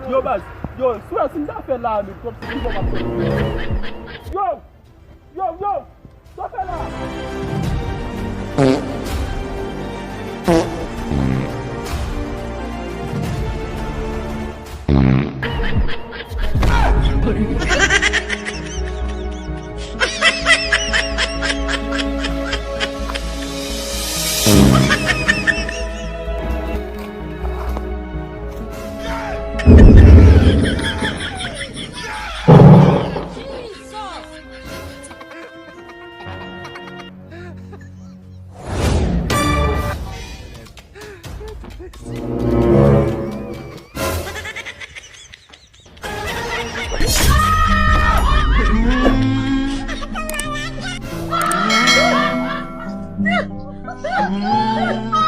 Yo, bas. Yo, soit si ça fait là, mais comme si vous Yo, ça fait là. Ah!